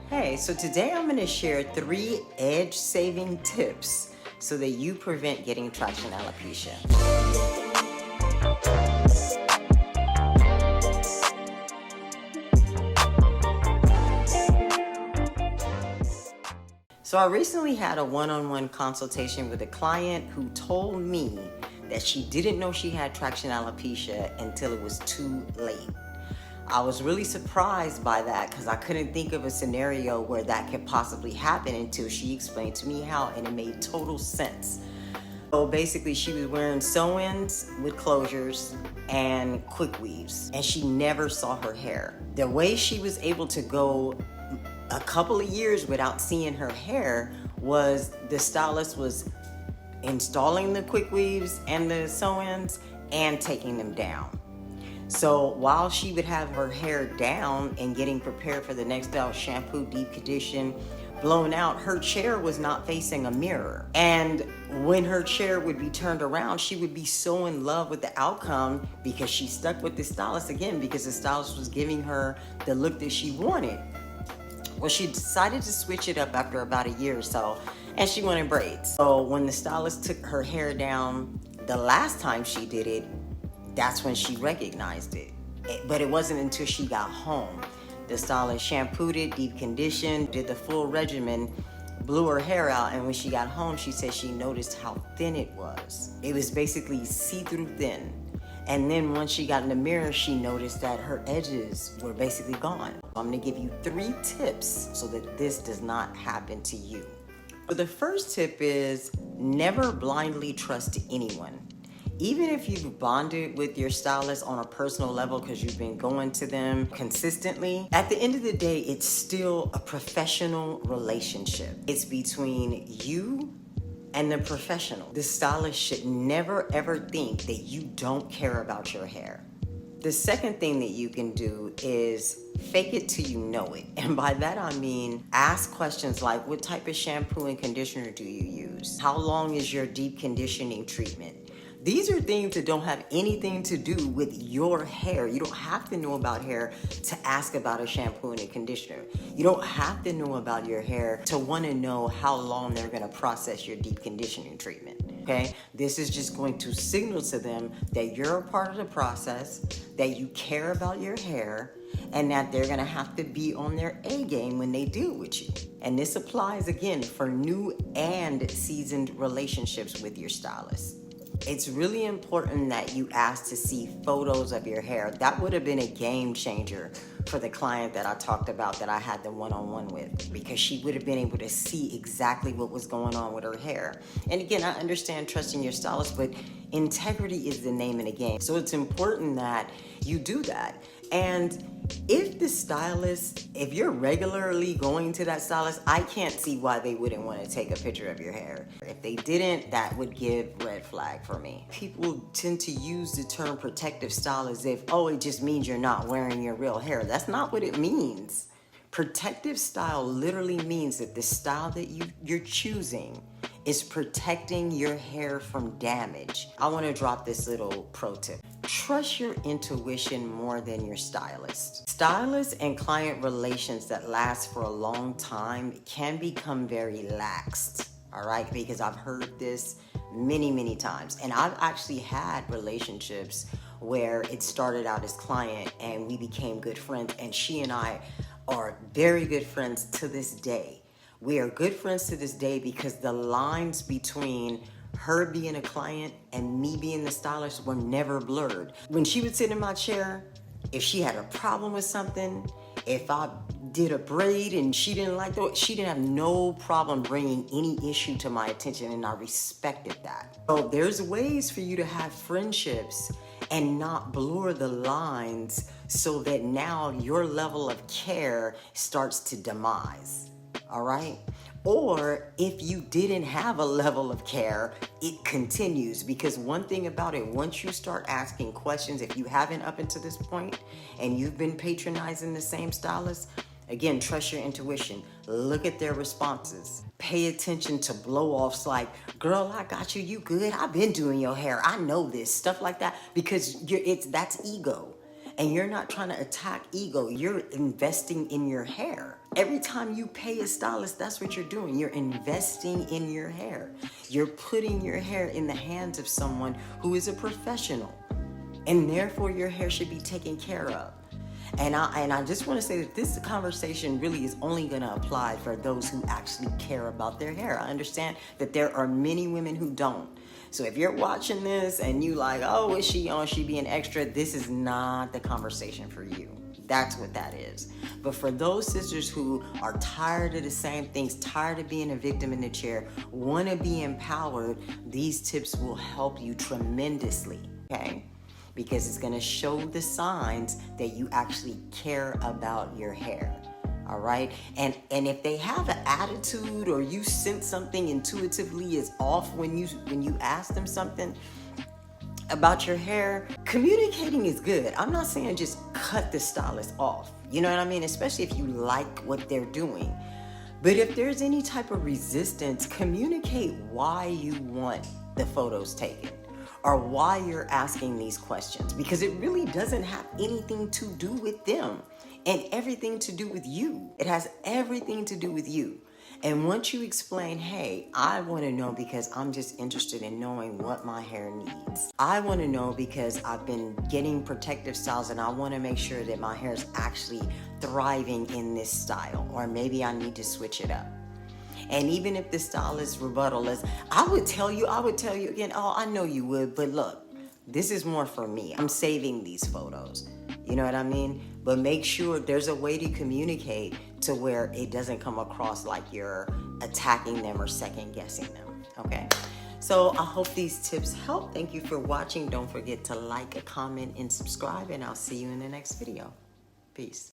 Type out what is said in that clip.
Hey, so today I'm going to share 3 edge-saving tips so that you prevent getting traction alopecia. So I recently had a one-on-one consultation with a client who told me that she didn't know she had traction alopecia until it was too late. I was really surprised by that because I couldn't think of a scenario where that could possibly happen until she explained to me how, and it made total sense. So basically she was wearing sew-ins with closures and quick weaves, and she never saw her hair. The way she was able to go a couple of years without seeing her hair was the stylist was installing the quick weaves and the sew-ins and taking them down. So while she would have her hair down and getting prepared for the next day, shampoo, deep condition, blown out, her chair was not facing a mirror. And when her chair would be turned around, she would be so in love with the outcome because she stuck with the stylist again because the stylist was giving her the look that she wanted. Well, she decided to switch it up after about a year or so, and she wanted braids. So when the stylist took her hair down the last time she did it, that's when she recognized it. But it wasn't until she got home. The stylist shampooed it, deep conditioned, did the full regimen, blew her hair out, and when she got home, she said she noticed how thin it was. It was basically see-through thin. And then once she got in the mirror, she noticed that her edges were basically gone. I'm gonna give you 3 tips so that this does not happen to you. So the first tip is never blindly trust anyone. Even if you've bonded with your stylist on a personal level because you've been going to them consistently, at the end of the day, it's still a professional relationship. It's between you and the professional. The stylist should never ever think that you don't care about your hair. The second thing that you can do is fake it till you know it. And by that I mean ask questions like, what type of shampoo and conditioner do you use? How long is your deep conditioning treatment? These are things that don't have anything to do with your hair. You don't have to know about hair to ask about a shampoo and a conditioner. You don't have to know about your hair to want to know how long they're going to process your deep conditioning treatment. Okay? This is just going to signal to them that you're a part of the process, that you care about your hair, and that they're going to have to be on their A game when they deal with you. And this applies again for new and seasoned relationships with your stylist. It's really important that you ask to see photos of your hair. That would have been a game changer for the client that I talked about that I had the one-on-one with, because she would have been able to see exactly what was going on with her hair. And again, I understand trusting your stylist, but integrity is the name of the game. So it's important that you do that. And if you're regularly going to that stylist, I can't see why they wouldn't want to take a picture of your hair. If they didn't, that would give red flag for me. People tend to use the term protective style as if, oh, it just means you're not wearing your real hair. That's not what it means. Protective style literally means that the style that you're choosing is protecting your hair from damage. I want to drop this little pro tip. Trust your intuition more than your stylist. Stylist and client relations that last for a long time can become very laxed, all right? Because I've heard this many, many times. And I've actually had relationships where it started out as client and we became good friends, and she and I are very good friends to this day. We are good friends to this day because the lines between her being a client and me being the stylist were never blurred. When she would sit in my chair, if she had a problem with something, if I did a braid and she didn't like it, she didn't have no problem bringing any issue to my attention, and I respected that. So there's ways for you to have friendships and not blur the lines so that now your level of care starts to demise, all right? Or if you didn't have a level of care, it continues. Because one thing about it, once you start asking questions, if you haven't up until this point and you've been patronizing the same stylist, again, trust your intuition. Look at their responses. Pay attention to blow-offs like, girl, I got you, you good? I've been doing your hair. I know this, stuff like that, because that's ego. And you're not trying to attack ego. You're investing in your hair. Every time you pay a stylist, that's what you're doing. You're investing in your hair. You're putting your hair in the hands of someone who is a professional. And therefore, your hair should be taken care of. And I just want to say that this conversation really is only going to apply for those who actually care about their hair. I understand that there are many women who don't. So if you're watching this and you like, oh, is she on? She being extra? This is not the conversation for you. That's what that is. But for those sisters who are tired of the same things, tired of being a victim in the chair, want to be empowered, these tips will help you tremendously, okay? Because it's going to show the signs that you actually care about your hair. All right. And if they have an attitude or you sense something intuitively is off when you ask them something about your hair, communicating is good. I'm not saying just cut the stylist off. You know what I mean? Especially if you like what they're doing. But if there's any type of resistance, communicate why you want the photos taken or why you're asking these questions, because it really doesn't have anything to do with them and everything to do with you. It has everything to do with you. And once you explain, hey, I want to know because I'm just interested in knowing what my hair needs. I want to know because I've been getting protective styles and I want to make sure that my hair is actually thriving in this style, or maybe I need to switch it up. And even if the stylist rebuttal is, I would tell you again, oh, I know you would, but look, this is more for me. I'm saving these photos. You know what I mean? But make sure there's a way to communicate to where it doesn't come across like you're attacking them or second guessing them, okay? So I hope these tips help. Thank you for watching. Don't forget to like, comment, and subscribe, and I'll see you in the next video. Peace.